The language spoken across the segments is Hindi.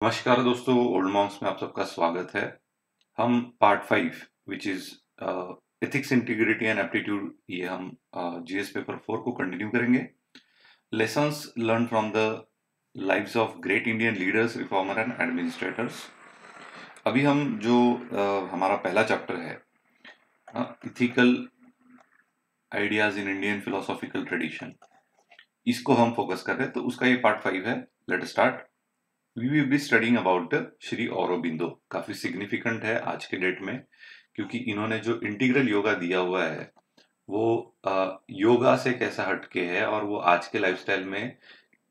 नमस्कार दोस्तों, ओल्ड मॉन्क्स में आप सबका स्वागत है। हम part 5 which is ethics, integrity and aptitude, ये हम जीएस पेपर 4 को कंटिन्यू करेंगे। Lessons learn from the lives of great Indian leaders, reformer and administrators. अभी हम जो हमारा पहला चैप्टर है, ethical ideas in Indian philosophical tradition, इसको हम फोकस कर रहे हैं। तो उसका ये पार्ट 5 है। Let start. We will be studying about Shri Aurobindo. काफी सिग्निफिकेंट है आज के डेट में, क्योंकि इन्होंने जो इंटीग्रल योगा दिया हुआ है वो योगा से कैसा हटके है और वो आज के लाइफस्टाइल में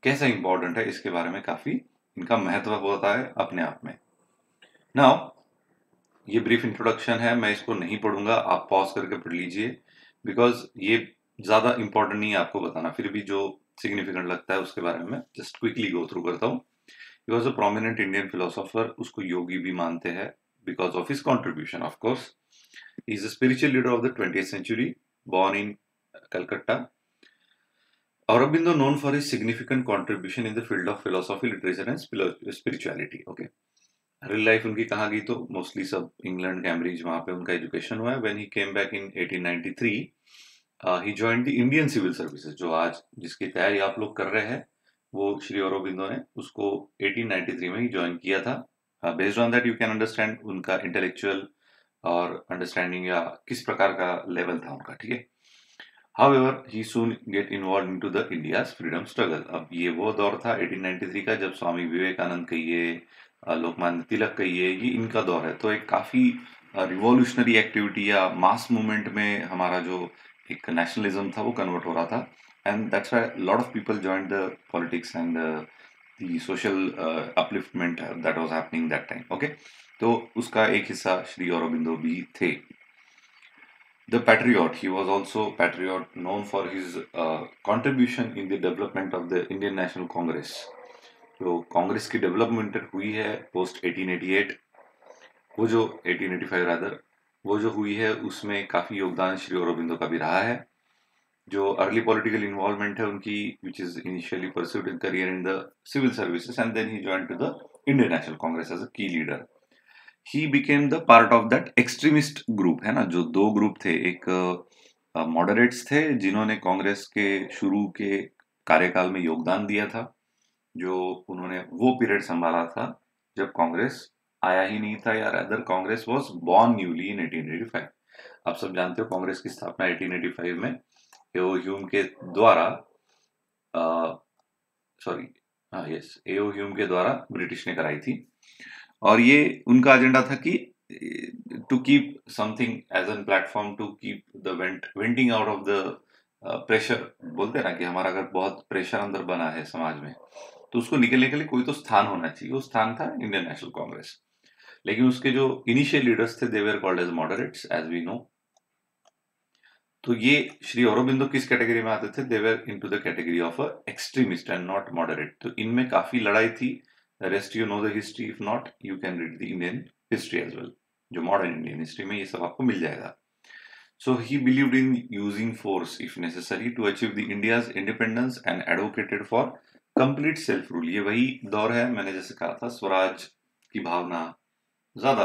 कैसा इंपॉर्टेंट है, इसके बारे में काफी इनका महत्व होता है अपने आप में। नाउ ये ब्रीफ इंट्रोडक्शन है, मैं इसको नहीं पढ़ूंगा, आप पॉज करके पढ़ लीजिए, बिकॉज ये ज्यादा इंपॉर्टेंट नहीं है आपको बताना। फिर भी जो सिग्निफिकेंट लगता है उसके बारे में जस्ट क्विकली गो थ्रू करता हूँ। He was a prominent Indian philosopher, उसको योगी भी मानते हैं because of his contribution, of course. He is a spiritual leader of the 20th century, born in Calcutta. Aurobindo known for his significant contribution in the field of philosophy, literature and spirituality. Okay. Real life उनकी कहाँ गई तो मोस्टली सब इंग्लैंड, कैम्ब्रिज, वहाँ पे उनका एजुकेशन हुआ है। When he came back in 1893, he joined the Indian civil services, जो आज जिसकी तैयारी आप लोग कर रहे हैं, वो श्री औरोबिंदो ने उसको 1893 में ही ज्वाइन किया था। Based on that you can understand उनका इंटेलेक्चुअल और अंडरस्टैंडिंग या किस प्रकार का लेवल था उनका, ठीक है। However, he soon get involved into the India's freedom struggle. अब ये वो दौर था 1893 का, जब स्वामी विवेकानंद कहिए, लोकमान्य तिलक कहिए, ये इनका दौर है। तो एक काफी रिवॉल्यूशनरी एक्टिविटी या मास मूवमेंट में हमारा जो एक नेशनलिज्म था वो कन्वर्ट हो रहा था, and that's why lot of people joined the politics and the social upliftment that was happening that time. Okay, तो उसका एक हिस्सा श्री औरोबिंदो भी थे। The patriot, he was also patriot, known for his contribution in the development of the Indian National Congress. जो कांग्रेस की डेवलपमेंट हुई है पोस्ट 1888, वो जो 1885 रादर, वो जो हुई है उसमें काफी योगदान श्री औरोबिंदो का भी रहा है। जो अर्ली पॉलिटिकल इन्वॉल्वमेंट है उनकी, which is initially pursued in career in the civil services and then he joined to the Indian National Congress as a key leader. He became the part of that extremist group, है ना, जो दो ग्रुप थे। एक मॉडरेट्स थे जिन्होंने कांग्रेस के शुरू के कार्यकाल में योगदान दिया था, जो उन्होंने वो पीरियड संभाला था जब कांग्रेस आया ही नहीं था, या rather Congress was born newly in 1885। आप सब जानते हो कांग्रेस की स्थापना 1885 में एओ ह्यूम के द्वारा, सॉरी, हाँ यस, एओ ह्यूम के द्वारा ब्रिटिश ने कराई थी। और ये उनका एजेंडा था कि to keep something as an platform to keep the venting out of the pressure. बोलते हैं ना कि हमारा अगर बहुत प्रेशर अंदर बना है समाज में, तो उसको निकलने के लिए कोई तो स्थान होना चाहिए। वो स्थान था इंडियन नेशनल कांग्रेस। लेकिन उसके जो इनिशियल लीडर्स थे, they were called as moderates, as we know. तो ये श्री औरोबिंदो किस कैटेगरी में आते थे? They were into the category of a extremist and not moderate. तो इनमें काफी लड़ाई थी। Rest you know the history, if not you can read the Indian history as well. जो मॉडर्न इंडियन हिस्ट्री में ये सब आपको मिल जाएगा। So he believed in using force if necessary to achieve the India's independence and advocated for complete self rule. ये वही दौर है, मैंने जैसे कहा था, स्वराज की भावना ज्यादा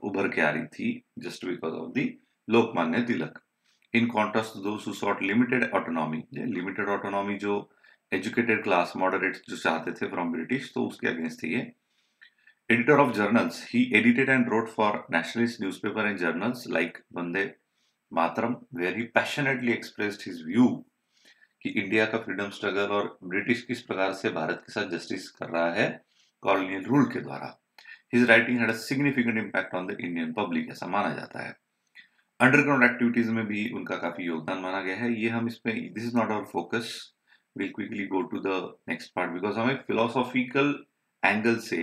उभर के आ रही थी just because of the Lokmanya Tilak. In contrast to those who sought limited autonomy, limited autonomy जो एजुकेटेड क्लास मॉडरेट जो चाहते थे फ्रॉम ब्रिटिश, तो उसके अगेंस्ट थी ये। Editor of journals, he edited and wrote for nationalist newspaper and journals like Vande Mataram, where he passionately expressed his view कि इंडिया का फ्रीडम स्ट्रगल और ब्रिटिश किस प्रकार से भारत के साथ जस्टिस कर रहा है कॉलोनियल रूल के द्वारा। His writing had a significant impact on the Indian public, ऐसा माना जाता है। अंडरग्राउंड एक्टिविटीज में भी उनका काफी योगदान माना गया है। ये हम इसमें, this is not our focus, will quickly go to the next part, because हमें फिलोसॉफिकल एंगल से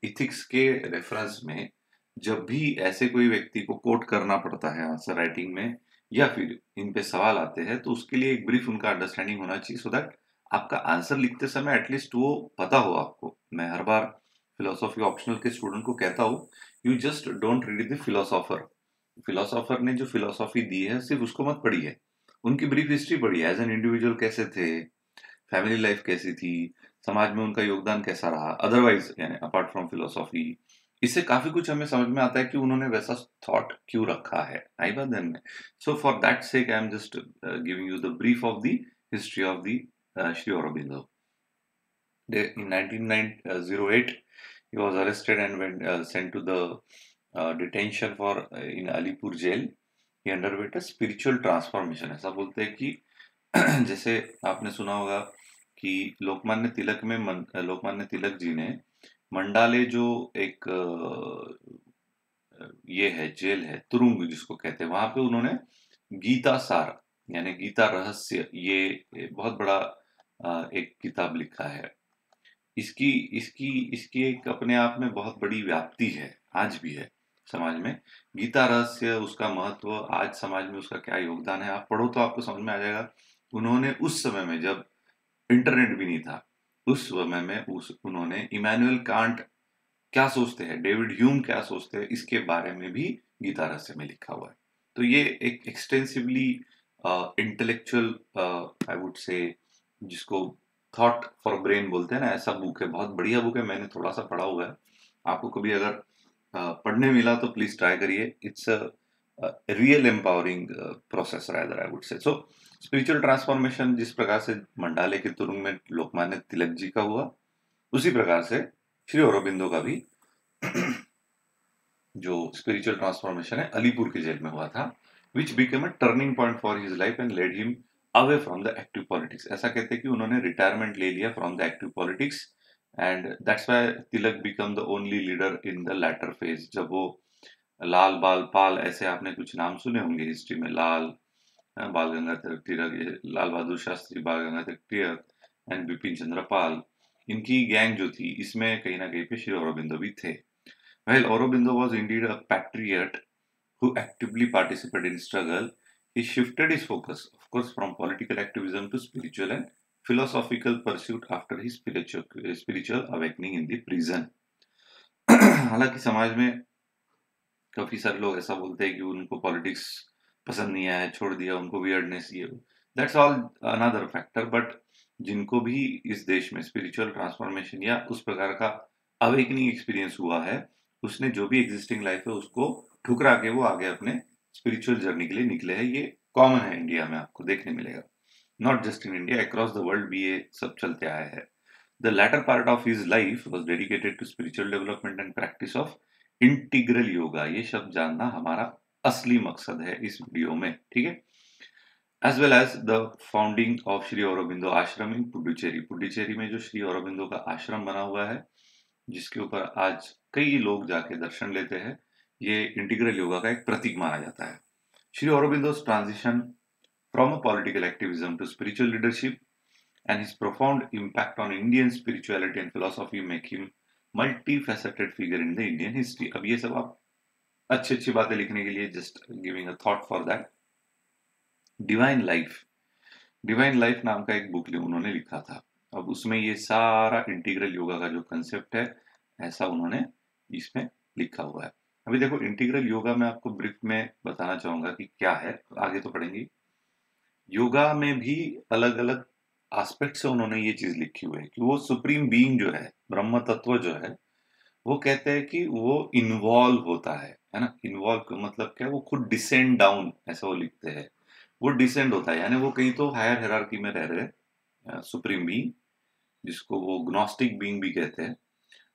इथिक्स के रेफरेंस में जब भी ऐसे कोई व्यक्ति को कोट करना पड़ता है आंसर राइटिंग में, या फिर इन पे सवाल आते हैं, तो उसके लिए एक ब्रीफ उनका अंडरस्टैंडिंग होना चाहिए, सो दैट आपका आंसर लिखते समय एटलीस्ट वो पता हो आपको। मैं हर बार फिलोसॉफी ऑप्शनल के स्टूडेंट को कहता हूँ, you just don't read the philosopher. Philosopher ने जो फिलोसॉफी दी है सिर्फ उसको मत पढ़िए, उनकी ब्रीफ हिस्ट्री पढ़िए। एज एन इंडिविजुअल कैसे थे, फैमिली लाइफ कैसी थी, समाज में उनका योगदान कैसा रहा, अदरवाइज यानी अपार्ट फ्रॉम फिलोसॉफी। इससे काफी कुछ हमें समझ में आता है कि उन्होंने वैसा थॉट क्यों रखा है, आई बात ध्यान में। So for that sake I am just giving you the brief of the history of the Shri Aurobindo. In 1908 he was arrested and sent to the detention for in Alipur jail. He underwent a spiritual transformation। ऐसा बोलते हैं कि जैसे आपने सुना होगा कि लोकमान्य तिलक जी ने मंडाले जो एक ये है जेल है, तुरुंग जिसको कहते हैं, वहां पे उन्होंने गीता सार यानी गीता रहस्य ये बहुत बड़ा एक किताब लिखा है। इसकी इसकी इसकी एक अपने आप में बहुत बड़ी व्याप्ति है, आज भी है समाज में। गीता रहस्य, उसका महत्व, आज समाज में उसका क्या योगदान है, आप पढ़ो तो आपको समझ में आ जाएगा। उन्होंने उस समय में जब इंटरनेट भी नहीं था, उस समय में उन्होंने इमैनुअल कांट क्या सोचते हैं, डेविड ह्यूम क्या सोचते हैं, इसके बारे में भी गीता रहस्य में लिखा हुआ है। तो ये एक एक्सटेंसिवली इंटेलेक्चुअल आई वुड से, जिसको थॉट फॉर ब्रेन बोलते हैं ना, ऐसा बुक है, बहुत बढ़िया बुक है। मैंने थोड़ा सा पढ़ा हुआ है, आपको कभी अगर पढ़ने मिला तो प्लीज ट्राई करिए। It's a real empowering process rather I would से। सो स्पिरिचुअल ट्रांसफॉर्मेशन जिस प्रकार से मंडाले के तुरुंग में लोकमान्य तिलक जी का हुआ, उसी प्रकार से श्री अरबिंदो का भी जो स्पिरिचुअल ट्रांसफॉर्मेशन है अलीपुर के जेल में हुआ था, which became a turning point for his life and led him away from the active politics. ऐसा कहते हैं कि उन्होंने रिटायरमेंट ले लिया from the active politics, and that's why Tilak become the only leader in the latter phase. जब वो लाल बाल पाल, ऐसे आपने कुछ नाम सुने होंगे हिस्ट्री में, बाल गंगाधर तिलक, लाल बहादुर शास्त्री, बाल गंगाधर तिलक एंड बिपिन चंद्र पाल, इनकी गैंग जो थी, इसमें कहीं ना कहीं पे श्री अरबिंदो भी थे। While Aurobindo was indeed a patriot who actively participated in struggle, he shifted his focus, of course, from political activism to spiritual and philosophical pursuit after his spiritual awakening in the prison. हालांकि समाज में काफी सारे लोग ऐसा बोलते हैं कि उनको पॉलिटिक्स पसंद नहीं आया, छोड़ दिया, उनको वियर्डनेस, ये that's all another factor. But जिनको भी इस देश में स्पिरिचुअल ट्रांसफॉर्मेशन या उस प्रकार का अवेकनिंग एक्सपीरियंस हुआ है, उसने जो भी एग्जिस्टिंग लाइफ है उसको ठुकरा के वो आगे अपने स्पिरिचुअल जर्नी के लिए निकले हैं। ये कॉमन है इंडिया में, आपको देखने मिलेगा, not just in India, across the world भी ये सब चलते आया है। The latter part of his life was dedicated to spiritual development and practice of integral yoga. ये शब्द जानना हमारा असली मकसद है इस वीडियो में, ठीक है। As well as the founding of Shri Aurobindo ashram in Puducherry. Puducherry में जो श्री अरबिंदो का आश्रम बना हुआ है, जिसके ऊपर आज कई लोग जाके दर्शन लेते हैं, ये इंटीग्रल योगा का एक प्रतीक माना जाता है। Shri अरबिंदो's transition from a political activism to spiritual leadership and his profound impact on Indian spirituality and philosophy make him multifaceted figure in the Indian history। अब ये सब आप अच्छी अच्छी बातें लिखने के लिए just giving a thought for that। Divine life नाम का एक बुक उन्होंने लिखा था। अब उसमें ये सारा इंटीग्रल योगा का जो कंसेप्ट है, ऐसा उन्होंने इसमें लिखा हुआ है। अभी देखो, इंटीग्रल योगा में आपको ब्रीफ में बताना चाहूंगा कि क्या है, आगे तो पढ़ेंगे। योगा में भी अलग अलग एस्पेक्ट से उन्होंने ये चीज लिखी हुई है कि वो सुप्रीम बीइंग जो है, ब्रह्म तत्व जो है, वो कहते हैं कि वो इन्वॉल्व होता है ना। इन्वॉल्व का मतलब क्या है, वो खुद डिसेंड डाउन, ऐसा वो लिखते हैं। वो डिसेंड होता है, यानी वो कहीं तो हायर हायरार्की में रह रहे सुप्रीम बीइंग, जिसको वो ग्नोस्टिक बीइंग भी कहते हैं।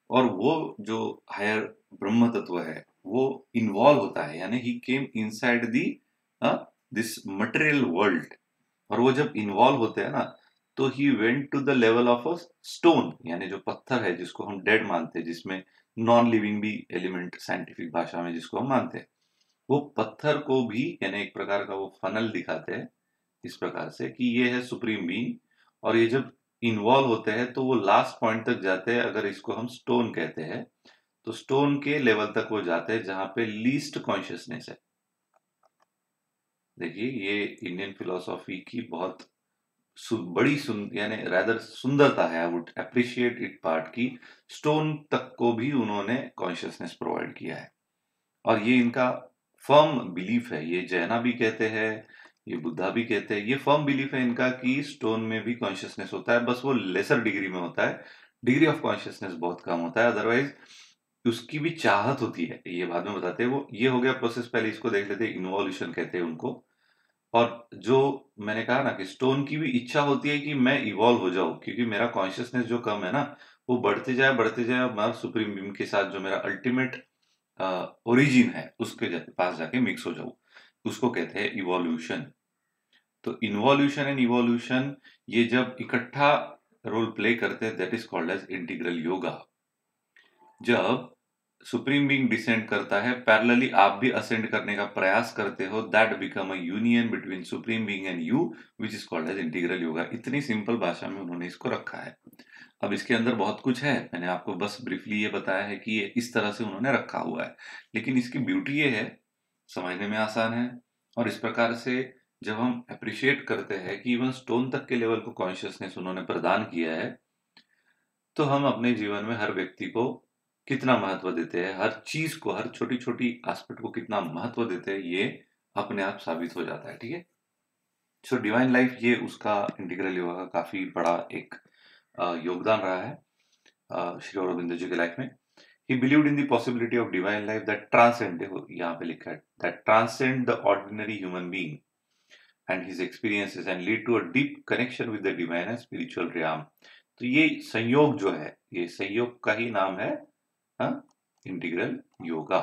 और वो जो हायर ब्रह्म तत्व है, वो इन्वॉल्व होता है, यानी he came inside the this material world. और वो जब इन्वॉल्व होते हैं ना, तो he went to the level of a stone, यानी जो पत्थर है जिसको हम डेड मानते हैं, जिसमें नॉन लिविंग भी एलिमेंट साइंटिफिक भाषा में जिसको हम मानते हैं, वो पत्थर को भी यानी एक प्रकार का वो फनल दिखाते हैं इस प्रकार से कि ये है सुप्रीम बीइंग। और ये जब इन्वॉल्व होते हैं तो वो लास्ट पॉइंट तक जाते हैं, अगर इसको हम स्टोन कहते हैं तो स्टोन के लेवल तक वो जाते हैं जहां पे लीस्ट कॉन्शियसनेस है। देखिए, ये इंडियन फिलोसॉफी की बहुत बड़ी यानी रादर सुंदरता है। I would appreciate it part की स्टोन तक को भी उन्होंने कॉन्शियसनेस प्रोवाइड किया है। और ये इनका फर्म बिलीफ है, ये जैना भी कहते हैं, ये बुद्धा भी कहते हैं। ये फर्म बिलीफ है इनका कि स्टोन में भी कॉन्शियसनेस होता है, बस वो लेसर डिग्री में होता है, डिग्री ऑफ कॉन्शियसनेस बहुत कम होता है। अदरवाइज उसकी भी चाहत होती है, ये बाद में बताते हैं। वो ये हो गया प्रोसेस, पहले इसको देख लेते हैं, इन्वॉल्यूशन कहते हैं उनको। और जो मैंने कहा ना कि स्टोन की भी इच्छा होती है कि मैं इवॉल्व हो जाऊं, क्योंकि मेरा कॉन्शियसनेस जो कम है ना, वो बढ़ते जाए और मैं सुप्रीम बीम के साथ जो मेरा अल्टीमेट ओरिजिन है उसके पास जाके मिक्स हो जाऊं। उसको कहते हैं इवोल्यूशन। तो इन्वॉल्यूशन एंड इवोल्यूशन ये जब इकट्ठा रोल प्ले करते हैं, that is called as integral yoga. जब सुप्रीम बीइंग डिसेंड करता है, पैरेलली आप भी असेंड करने का प्रयास करते हो, that become a union between supreme being and you, which is called as integral yoga. इतनी सिंपल भाषा में उन्होंने इसको रखा है। अब इसके अंदर बहुत कुछ है, मैंने आपको बस ब्रीफली ये बताया है कि ये इस तरह से उन्होंने रखा हुआ है, लेकिन इसकी ब्यूटी ये है, समझने में आसान है। और इस प्रकार से जब हम अप्रिशिएट करते हैं कि इवन स्टोन तक के लेवल को कॉन्शियसनेस उन्होंने प्रदान किया है, तो हम अपने जीवन में हर व्यक्ति को कितना महत्व देते हैं, हर चीज को, हर छोटी छोटी एस्पेक्ट को कितना महत्व देते हैं, ये अपने आप साबित हो जाता है। ठीक है। सो डिवाइन लाइफ, ये उसका इंटीग्रल योगा का काफी बड़ा एक योगदान रहा है श्री अरबिंदो जी के लाइफ में। He believed in the possibility of divine life that transcend, देखो यहाँ पे लिखा है, that transcend the ordinary human being and his experiences and lead to a deep connection with the divine and spiritual realm। तो ये संयोग जो है, ये संयोग का ही नाम है integral yoga.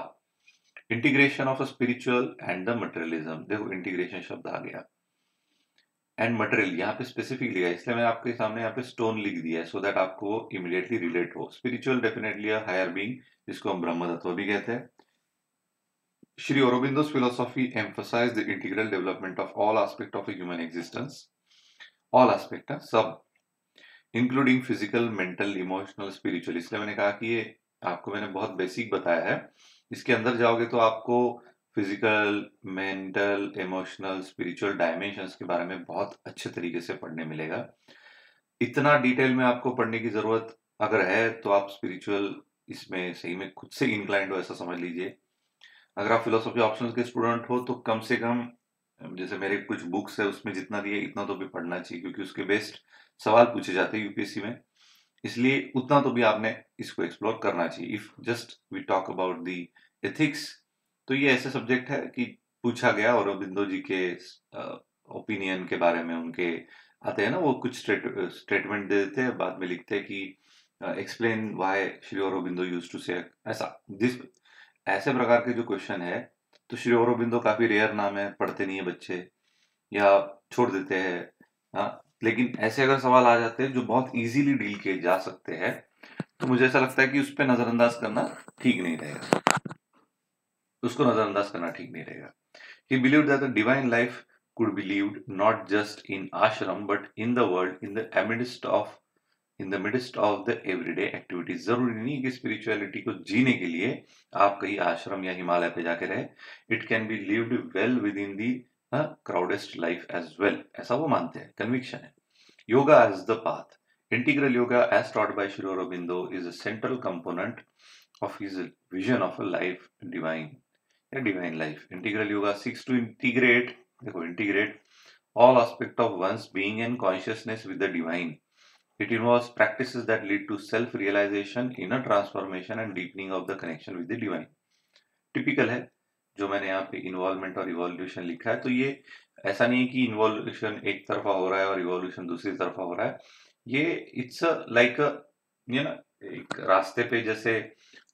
Integration of spiritual and the materialism, देखो इंटीग्रेशन शब्द आ गया, एंड मटेरियल यहाँ पे स्पेसिफिक लिखा है, इसलिए मैंने आपके सामने यहाँ पे स्टोन लिख दिया है, सो दैट आपको इमीडिएटली रिलेट हो। स्पिरिचुअल डेफिनेटली हायर बीइंग, जिसको हम ब्रह्म तत्व भी कहते हैं। Sri Aurobindo's philosophy emphasized the integral development of all aspects of a human existence, all aspect सब, including physical, mental, emotional, spiritual. इसलिए मैंने कहा कि ये आपको मैंने बहुत बेसिक बताया है, इसके अंदर जाओगे तो आपको physical, mental, emotional, spiritual dimensions के बारे में बहुत अच्छे तरीके से पढ़ने मिलेगा। इतना डिटेल में आपको पढ़ने की जरूरत अगर है तो आप स्पिरिचुअल इसमें सही में खुद से इंक्लाइंड हो, ऐसा समझ लीजिए। अगर आप फिलोसफी ऑप्शंस के स्टूडेंट हो तो कम से कम, जैसे मेरे कुछ बुक्स है उसमें जितना दिए इतना तो भी पढ़ना चाहिए, क्योंकि उसके बेस्ड सवाल पूछे जाते हैं यूपीएससी में, इसलिए उतना तो भी आपने इसको एक्सप्लोर करना चाहिए। If just we talk about the ethics, तो ये ऐसे सब्जेक्ट है कि पूछा गया और अरबिंदो जी के ओपिनियन के बारे में उनके आते हैं ना, वो कुछ स्टेटमेंट दे देते हैं, बाद में लिखते हैं कि explain why Shri Aurobindo used to say ऐसा, दिस ऐसे प्रकार के जो क्वेश्चन है, तो श्री अरबिंदो काफी रेयर नाम है, पढ़ते नहीं है बच्चे या छोड़ देते हैं। हाँ, लेकिन ऐसे अगर सवाल आ जाते हैं जो बहुत इजीली डील किए जा सकते हैं, तो मुझे ऐसा लगता है कि उस पर नजरअंदाज करना ठीक नहीं रहेगा, उसको नजरअंदाज करना ठीक नहीं रहेगा। He believed that the divine life could be lived not just in ashram but in the world, in the midst of the everyday activities। जरूरी नहीं कि स्पिरिचुअलिटी को जीने के लिए आप कहीं आश्रम या हिमालय पे जाके रहे, it can be lived well within the crowdest life as well, ऐसा वो मानते हैं, कन्विक्शन है। Yoga as the path, integral yoga as taught by Sri Aurobindo is a central component of his vision of a life divine, a divine life। Integral yoga seeks to integrate, देखो integrate all aspect of one's being and consciousness with the divine। It involves practices that lead to self-realization, inner transformation and deepening of the connection with the divine। Typical है जो मैंने यहाँ पे इन्वॉल्वमेंट और इवोल्यूशन लिखा है, तो ये ऐसा नहीं है कि इन्वॉल्यूशन एक तरफा हो रहा है और इवोल्यूशन दूसरी तरफा हो रहा है। ये इट्स लाइक ये ना, एक रास्ते पे जैसे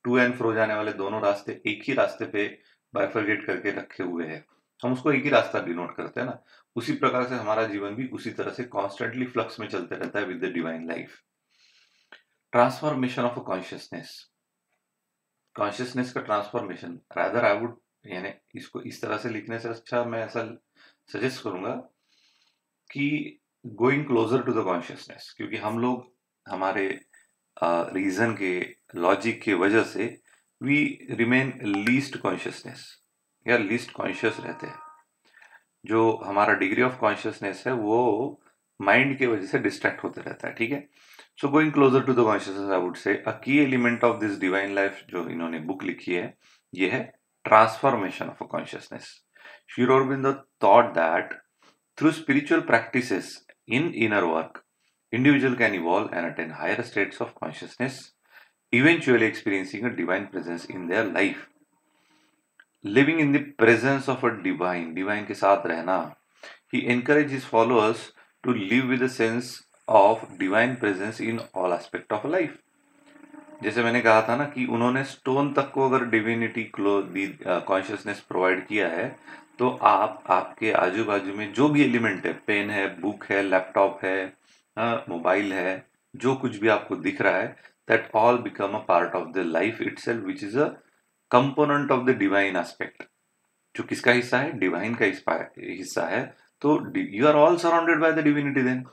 टू एंड फ्रो जाने वाले दोनों रास्ते एक ही रास्ते पे बाइफरगेट करके रखे हुए हैं, हम उसको एक ही रास्ता डिनोट करते हैं ना, उसी प्रकार से हमारा जीवन भी उसी तरह से कॉन्स्टेंटली फ्लक्स में चलते रहता है with the divine life. Transformation of a consciousness, consciousness का ट्रांसफॉर्मेशन, रादर आई वुड, यानी इसको इस तरह से लिखने से अच्छा मैं ऐसा सजेस्ट करूंगा कि going closer to the consciousness, क्योंकि हम लोग हमारे रीजन के, लॉजिक के वजह से वी रिमेन लीस्ट कॉन्शियसनेस या लीस्ट कॉन्शियस रहते हैं। जो हमारा डिग्री ऑफ कॉन्शियसनेस है वो माइंड के वजह से डिस्ट्रैक्ट होते रहता है। ठीक है। So going closer to the consciousness, I would say a key element of this divine life, जो इन्होंने बुक लिखी है, ये है transformation of a consciousness. Shri Aurobindo thought that Through spiritual practices in inner work, individual can evolve and attain higher states of consciousness, eventually experiencing a divine presence in their life. Living in the presence of a divine के साथ रहना. He encourages his followers to live with a sense of divine presence in all aspect of life. जैसे मैंने कहा था ना कि उन्होंने स्टोन तक को अगर डिविनिटी कॉन्शियसनेस प्रोवाइड किया है, तो आप आपके आजू बाजू में जो भी एलिमेंट है, पेन है, बुक है, लैपटॉप है, मोबाइल है, जो कुछ भी आपको दिख रहा है, that all become a part of the life itself, which is a component of the divine aspect. जो किसका हिस्सा है? डिवाइन का हिस्सा है. तो you are all surrounded by the divinity. Then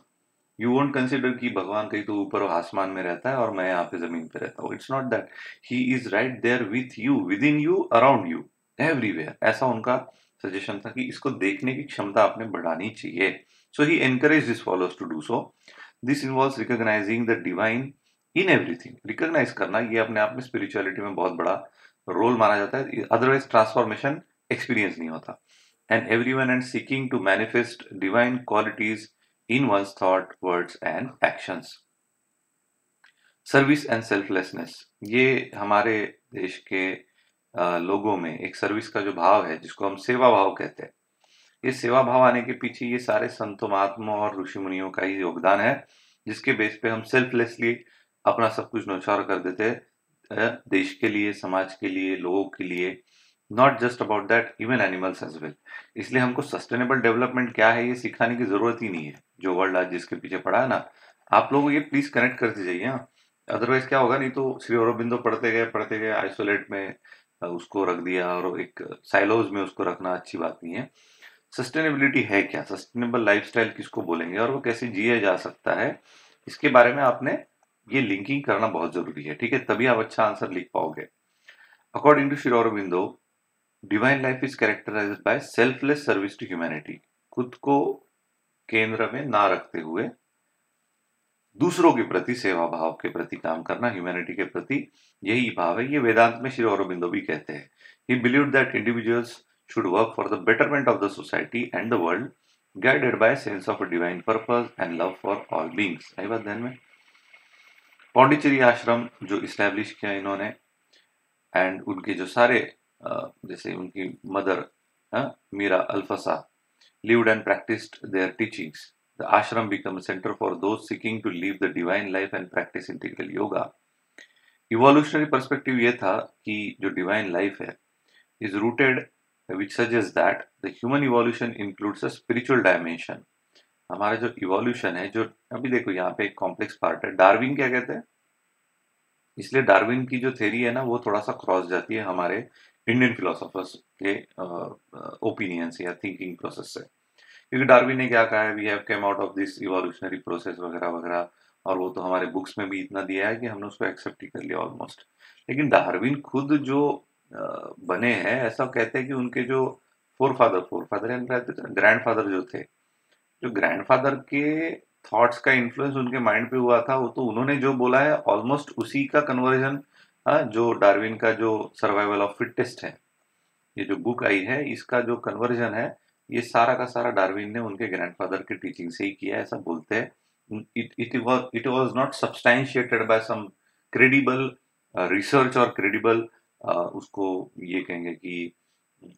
you won't consider कि भगवान कहीं तो ऊपर आसमान में रहता है और मैं यहाँ पे जमीन पे रहता हूँ. It's not that. He is right there with you, within you, around you, everywhere. ऐसा उनका सजेशन था कि इसको देखने की क्षमता आपने बढ़ानी चाहिए. So he encourage this followers to do so. This involves recognising the divine in everything. Recognise करना ये अपने आप में स्पिरिचुअलिटी में बहुत बड़ा रोल माना जाता है. अदरवाइज ट्रांसफॉर्मेशन एक्सपीरियंस नहीं होता. And everyone and seeking to manifest divine qualities in one's thought, words and actions. Service and selflessness. ये हमारे देश के लोगों में एक सर्विस का जो भाव है, जिसको हम सेवा भाव कहते हैं, ये सेवा भाव आने के पीछे ये सारे संतों, महात्माओं और ऋषि मुनियों का ही योगदान है, जिसके बेस पे हम सेल्फलेसली अपना सब कुछ न्यौछावर कर देते हैं देश के लिए, समाज के लिए, लोगों के लिए. Not just about that, even animals as well. इसलिए हमको सस्टेनेबल डेवलपमेंट क्या है ये सिखाने की जरूरत ही नहीं है. जो वर्ल्ड आज जिसके पीछे पड़ा है ना, आप लोग ये प्लीज कनेक्ट करते जाइए. अदरवाइज क्या होगा, नहीं तो श्री अरबिंदो पढ़ते गए आइसोलेट में उसको रख दिया, और एक साइलोज में उसको रखना अच्छी बात नहीं है. सस्टेनेबिलिटी है क्या, सस्टेनेबल लाइफस्टाइल किसको बोलेंगे और वो कैसे जिया जा सकता है, इसके बारे में आपने ये लिंकिंग करना बहुत जरूरी है. ठीक है, तभी आप अच्छा आंसर लिख पाओगे. According to Shri Aurobindo, divine life is characterized by selfless service to humanity. खुद को केंद्र में ना रखते हुए दूसरों के प्रति, सेवा भाव के प्रति काम करना, ह्यूमैनिटी के प्रति, यही भाव है. ये वेदांत में श्री अरबिंदो भी कहते हैं. ही believed that individuals should work for the betterment of the society and the world, guided by a sense of a divine purpose and love for all beings. आई बात ध्यान में. पौंडीचेरी आश्रम जो इस्टेब्लिश किया इन्होंने, एंड उनके जो सारे जैसे उनकी mother Mirra Alfassa lived and practiced their teachings. The ashram became a center for those seeking to live the divine life and practice integral yoga. Evolutionary perspective ये था कि जो divine life है is rooted, which suggests that the human evolution includes a spiritual dimension. हमारा जो evolution है, जो अभी देखो यहाँ पे एक complex part है. डार्विन क्या कहते हैं? इसलिए डार्विन की जो थ्योरी है ना, वो थोड़ा सा क्रॉस जाती है हमारे इंडियन फिलोसोफर्स के ओपिनियंस या थिंकिंग प्रोसेस से. क्योंकि डार्विन ने क्या कहा है, we have come out of this evolutionary process वगैरह वगैरह, और वो तो हमारे बुक्स में भी इतना दिया है कि हमने उसको एक्सेप्ट ही कर लिया ऑलमोस्ट. लेकिन डार्विन खुद जो बने हैं, ऐसा कहते हैं कि उनके जो फोरफादर एंड ग्रैंडफादर जो थे, जो ग्रैंडफादर के थॉट्स का इन्फ्लुएंस उनके माइंड पे हुआ था, वो तो उन्होंने जो बोला है ऑलमोस्ट उसी का कन्वर्जन, जो डार्विन का जो सर्वाइवल ऑफ फिटेस्ट है, ये जो बुक आई है, इसका जो कन्वर्जन है, ये सारा का सारा डार्विन ने उनके ग्रैंडफादर की टीचिंग से ही किया है, ऐसा बोलते हैं. It was not substantiated by some credible research और क्रेडिबल उसको ये कहेंगे कि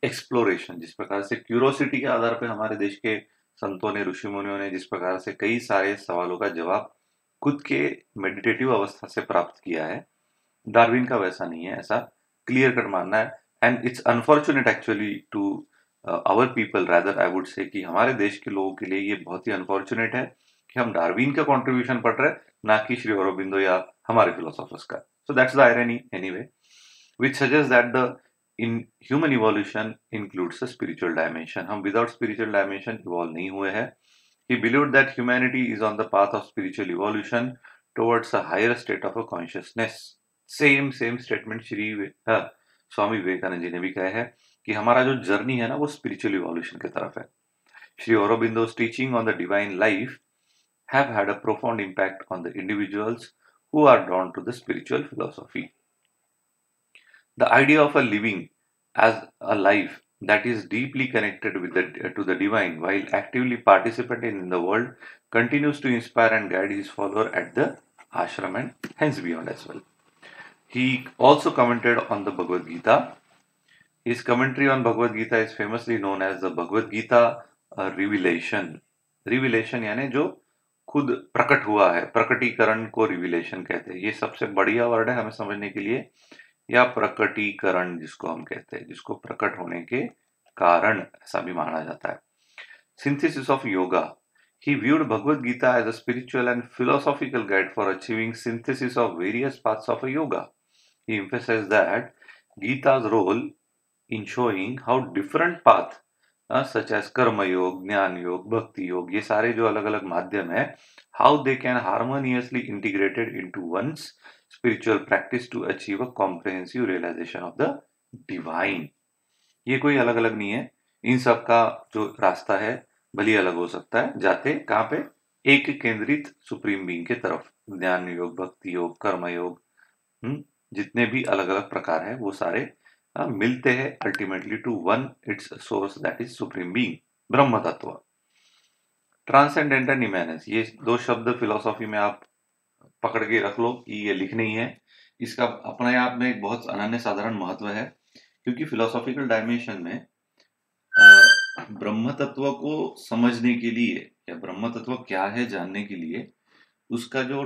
एक्सप्लोरेशन. जिस प्रकार से क्यूरोसिटी के आधार पे हमारे देश के संतों ने, ऋषि मुनियों ने जिस प्रकार से कई सारे सवालों का जवाब खुद के मेडिटेटिव अवस्था से प्राप्त किया है, डार्विन का वैसा नहीं है, ऐसा क्लियर कट मानना है. And it's unfortunate actually to our people, rather I would say, कि हमारे देश के लोगों के लिए ये बहुत ही अनफॉर्चुनेट है कि हम डार्विन का कंट्रीब्यूशन पढ़ रहे हैं, ना कि श्री अरबिंदो या हमारे फिलोसोफर्स का. So that's the irony anyway, which suggests that the in human evolution includes a spiritual dimension. हम without spiritual dimension evolve नहीं हुए हैं. He believed that humanity is on the path of spiritual evolution towards a higher state of a consciousness. Same statement Shri Swami Vivekananda ji ने भी कहा है कि हमारा जो जर्नी है ना, वो spiritual evolution की तरफ है. Shri Aurobindo's teaching on the divine life have had a profound impact on the individuals who are drawn to the spiritual philosophy. The idea of a living as a life that is deeply connected with to the divine while actively participating in the world continues to inspire and guide his follower at the ashram and hence beyond as well. He also commented on the Bhagavad Gita. His commentary on Bhagavad Gita is famously known as the Bhagavad Gita revelation. Revelation यानी जो खुद प्रकट हुआ है, प्रकटीकरण को रिविलेशन कहते हैं. ये सबसे बढ़िया वर्ड है हमें समझने के लिए, या प्रकटीकरण जिसको हम कहते हैं, जिसको प्रकट होने के कारण ऐसा भी माना जाता है. Synthesis of yoga. He viewed Bhagavad Gita as a spiritual and philosophical guide for achieving synthesis of various paths of a yoga. He emphasized that Gita's role in showing how different paths such as कर्म योग, ज्ञान योग, भक्ति योग, ये सारे जो अलग अलग माध्यम है, how they can harmoniously integrated into one's spiritual practice to achieve a comprehensive realization of the divine. ये कोई अलग अलग नहीं है, इन सब का जो रास्ता है भली अलग हो सकता है, जाते कहाँ पे, एक केंद्रित सुप्रीम बीइंग के तरफ. ज्ञान योग, भक्ति योग, कर्म योग, जितने भी अलग अलग प्रकार है वो सारे मिलते हैं ultimately to one its source that is supreme being, Brahma तत्व. ट्रांसेंडेंटल इमैनेंस, ये दो शब्द फिलोसॉफी में आप पकड़ के रख लो कि ये लिखने ही है. इसका अपने आप में एक बहुत अनन्य साधारण महत्व है, क्योंकि फिलोसॉफिकल डायमेंशन में ब्रह्म तत्व को समझने के लिए या ब्रह्म तत्व क्या है जानने के लिए उसका जो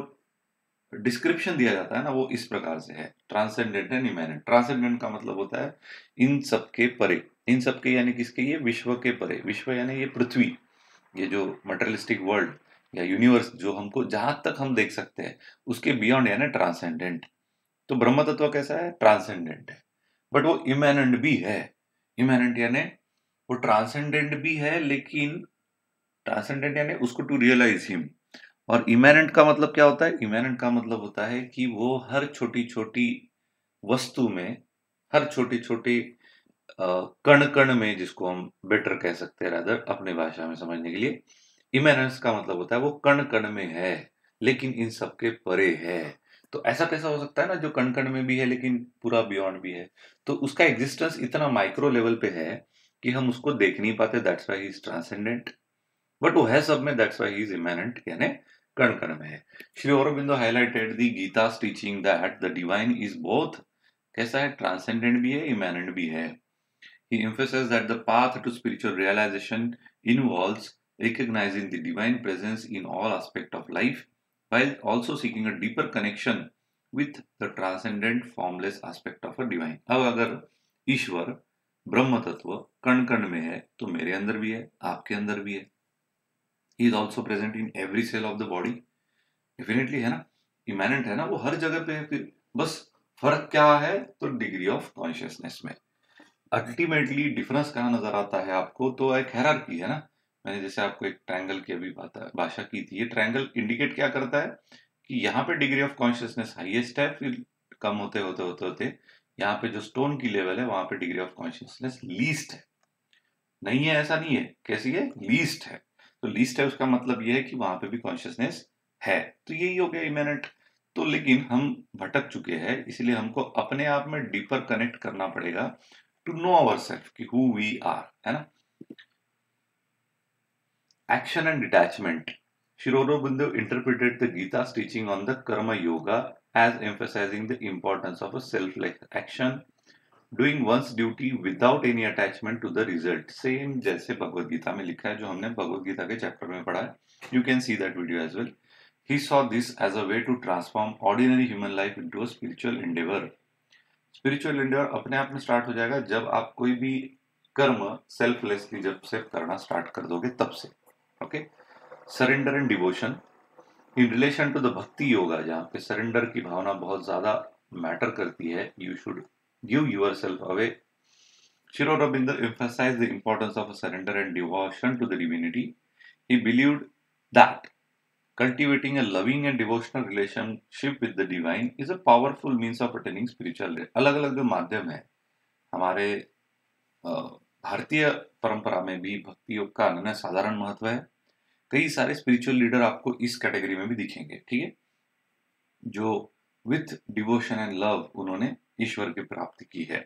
डिस्क्रिप्शन दिया जाता है ना, वो इस प्रकार से है. Transcendent and इमैनेंट. ट्रांसेंडेंट का मतलब होता है इन सबके परे. इन सबके यानी किसके, ये विश्व के परे. विश्व यानी ये पृथ्वी, ये जो मटेरियलिस्टिक वर्ल्ड या यूनिवर्स जो हमको जहां तक हम देख सकते हैं उसके बियॉन्ड यानी ट्रांसेंडेंट. तो ब्रह्म तत्व कैसा है, ट्रांसेंडेंट है, बट वो इमैनेंट भी है. इमैनेंट यानी वो ट्रांसेंडेंट भी है, लेकिन ट्रांसेंडेंट यानी उसको टू रियलाइज हिम. और इमैनेंट का मतलब क्या होता है, इमैनेंट का मतलब होता है कि वो हर छोटी छोटी वस्तु में, हर छोटी छोटी कण कण में, जिसको हम बेटर कह सकते हैं रादर अपने भाषा में समझने के लिए, इमैनेंस का मतलब होता है वो कण कण में है लेकिन इन सबके परे है. तो ऐसा कैसा हो सकता है ना, जो कण कण में भी है लेकिन पूरा बियॉन्ड भी है, तो उसका एग्जिस्टेंस इतना माइक्रो लेवल पे है कि हम उसको देख नहीं पाते, that's why he is transcendent. But वो है सब में, that's why he is immanent यानी कण कण में है. Shri Aurobindo highlighted the Gita's teaching that the divine is both, कैसा है, ट्रांसेंडेंट भी है, इमैनेंट भी है. He emphasized that the path to spiritual realization involves recognizing the divine presence in all aspects of life, while also seeking a deeper connection with the transcendent formless aspect of a divine. अब अगर ईश्वर ब्रह्म तत्व कण कण में है तो मेरे अंदर भी है, आपके अंदर भी है. He is also present in every cell of the body. Definitely है ना, इमैनेंट है ना, वो हर जगह पे है. फिर बस फर्क क्या है, तो डिग्री ऑफ कॉन्शियसनेस में. अल्टीमेटली डिफरेंस कहाँ नजर आता है आपको, तो एक हायरार्की है ना. मैंने जैसे आपको एक ट्रायंगल की अभी भाषा की थी, ये ट्रायंगल इंडिकेट क्या करता है कि यहाँ पे डिग्री ऑफ कॉन्शियसनेस हाईएस्ट है, फिर कम होते होते होते होते यहाँ पे जो स्टोन की लेवल है वहां पे डिग्री ऑफ कॉन्शियसनेस लीस्ट है. नहीं है ऐसा नहीं है, कैसी है, लीस्ट है. तो लीस्ट है उसका मतलब ये है कि वहां पे भी कॉन्शियसनेस है. तो यही हो गया इमैनेंट. तो लेकिन हम भटक चुके हैं, इसलिए हमको अपने आप में डीपर कनेक्ट करना पड़ेगा टू नो आवरसेल्फ कि हु वी आर, है ना. Action and detachment. Sri Aurobindo interpreted the Gita's teaching on the Karma Yoga as emphasizing the importance of a selfless action, doing one's duty without any attachment to the result. Same जैसे भगवद गीता में लिखा है, जो हमने भगवद गीता के चैप्टर में पढ़ा है. You can see that video as well. He saw this as a way to transform ordinary human life into a spiritual endeavor. Spiritual Endeavour अपने आप में स्टार्ट हो जाएगा जब आप कोई भी कर्म सेल्फलेसली जब से करना स्टार्ट कर दोगे तब से. Okay. Surrender and devotion. In relation to the bhakti yoga, जहाँ पे सरेंडर की भावना बहुत ज्यादा मैटर करती है, you should give yourself away. Sri Aurobindo emphasized the importance of a surrender and devotion to the divinity. He believed that cultivating a loving and devotional relationship with the divine is a powerful means of attaining spiritual. अलग अलग जो माध्यम है हमारे भारतीय परंपरा में भी भक्ति योग का अनन्य साधारण महत्व है. कई सारे स्पिरिचुअल लीडर आपको इस कैटेगरी में भी दिखेंगे, ठीक है, जो विथ डिवोशन एंड लव उन्होंने ईश्वर की प्राप्ति की है.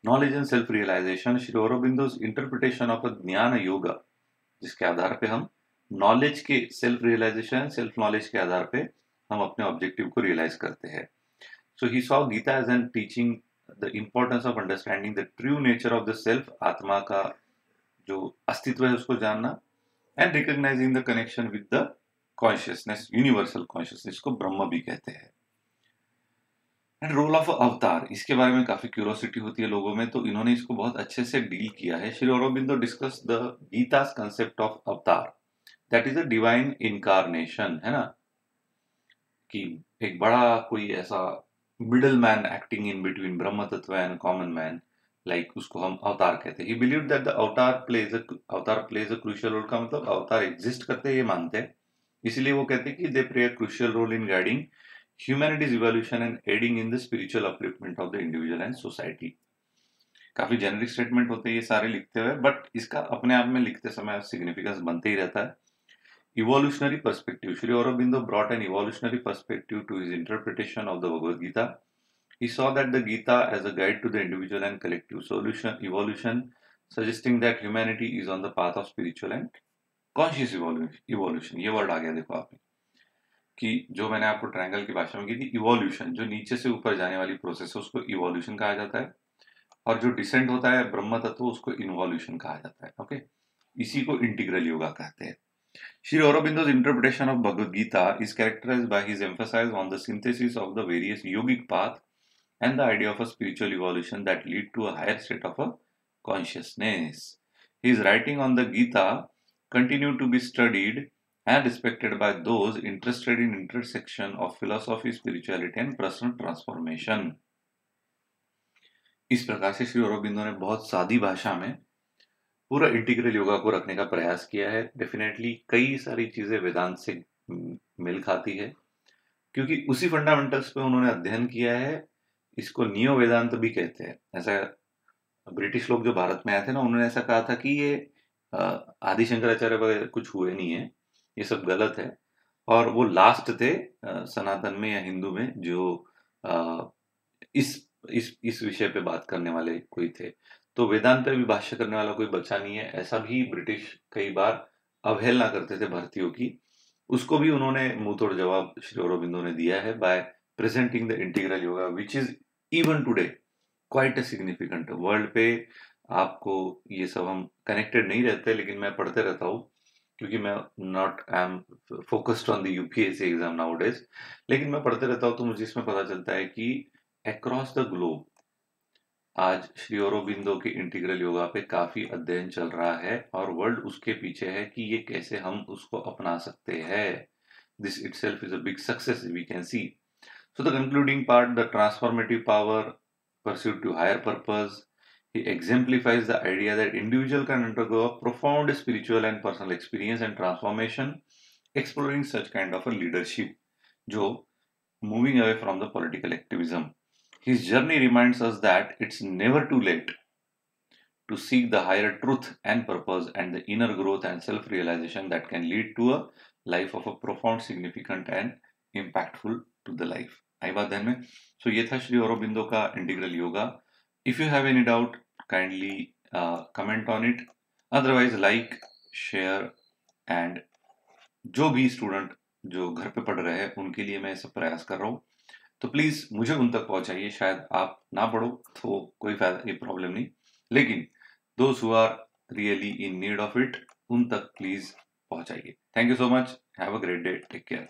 Knowledge and self realisation, Shri Aurobindo's interpretation of a jnana yoga, जिसके आधार पे हम नॉलेज के सेल्फ रियलाइजेशन, सेल्फ नॉलेज के आधार पे हम अपने ऑब्जेक्टिव को रियलाइज करते हैं। So he saw Gita as an teaching the importance of understanding the true nature of the self, आत्मा का जो अस्तित्व है उसको जानना, and recognising the connection with the consciousness, universal consciousness को ब्रह्म भी कहते हैं। एंड रोल ऑफ अवतार, इसके बारे में काफी क्यूरोसिटी होती है लोगों में, तो इन्होंने इसको बहुत अच्छे से डील किया है। Shri Aurobindo discuss the Gita's concept of avatar, that is a divine incarnation, है ना, कि एक बड़ा कोई ऐसा middle man acting in between Brahma tattva and common man, like उसको हम अवतार कहते हैं। ही बिलीव दैट द अवतार प्लेज अ क्रूशियल रोल, का मतलब अवतार एग्जिस्ट करते हैं ये मानते हैं, इसलिए वो कहते हैं कि they play a crucial role in guiding humanity's evolution and aiding in the spiritual upliftment of the individual and society. काफी जेनरिक स्टेटमेंट होते हैं ये सारे लिखते हुए, बट इसका अपने आप में लिखते समय सिग्निफिकेंस बनते ही रहता है। Evolutionary perspective. Sri Aurobindo brought an evolutionary perspective to his interpretation of the Bhagavad Gita. He saw that the Gita as a guide to the individual and collective evolution, suggesting that humanity is on the path of spiritual and conscious evolution. ये वर्ड आ गया देखो आपने, कि जो मैंने आपको ट्रायंगल की भाषा में की थी, इवोल्यूशन, जो नीचे से ऊपर जाने वाली प्रोसेस है उसको इवोल्यूशन कहा जाता है, और जो डिसेंट होता है ब्रह्म तत्व उसको इन्वॉल्यूशन कहा जाता है। ओके, इसी को इंटीग्रल योगा कहते हैं। Sri Aurobindo's interpretation of Bhagavad Gita is characterized by his emphasis on the synthesis of the various yogic paths and the idea of a spiritual evolution that lead to a higher state of a consciousness. His writing on the Gita continue to be studied and respected by those interested in intersection of philosophy, spirituality and personal transformation. इस प्रकार से श्री औरोबिंदो ने बहुत सादी भाषा में पूरा इंटीग्रल योगा को रखने का प्रयास किया है। डेफिनेटली कई सारी चीजें वेदांत से मेल खाती है, क्योंकि उसी फंडामेंटल्स पे उन्होंने अध्ययन किया है। इसको नियो वेदांत भी कहते हैं। ऐसा ब्रिटिश लोग जो भारत में आए थे ना, उन्होंने ऐसा कहा था कि ये आदि शंकराचार्य वगैरह कुछ हुए नहीं है, ये सब गलत है, और वो लास्ट थे सनातन में या हिंदू में जो इस विषय पे बात करने वाले कोई थे। तो वेदांत पे भी भाष्य करने वाला कोई बचा नहीं है, ऐसा भी ब्रिटिश कई बार अवहेलना करते थे भारतीयों की। उसको भी उन्होंने मुंह तोड़ जवाब श्री औरोबिंदो ने दिया है bye presenting the integral yoga, which is even today quite a significant. World पे आपको ये सब हम कनेक्टेड नहीं रहते, लेकिन मैं पढ़ते रहता हूँ क्योंकि मैं not I am focused on the UPSC exam now days, लेकिन मैं पढ़ते रहता हूँ तो मुझे इसमें पता चलता है कि अक्रॉस द ग्लोब आज श्री औरोबिंदो के इंटीग्रल योगा पे काफी अध्ययन चल रहा है, और वर्ल्ड उसके पीछे है कि ये कैसे हम उसको अपना सकते हैं। This itself is a big success we can see. So the concluding part, the transformative power pursued to higher purpose, he exemplifies the idea that individual can undergo a profound spiritual and personal experience and transformation, exploring such kind of a leadership, जो moving away from the political activism. His journey reminds us that it's never too late to seek the higher truth and purpose and the inner growth and self-realization that can lead to a life of a profound, significant and impactful to the life. आई बात ध्यान में? सो ये था श्री औरोबिंदो का integral yoga. If you have any doubt kindly comment on it, otherwise like, share, and जो भी स्टूडेंट जो घर पे पढ़ रहे हैं उनके लिए मैं सब प्रयास कर रहा हूँ, तो प्लीज मुझे उन तक पहुंचाइए। शायद आप ना पढ़ो तो कोई फायदा, ये प्रॉब्लम नहीं, लेकिन those who are really in need of it, उन तक प्लीज पहुंचाइए। Thank you so much, have a great day, take care.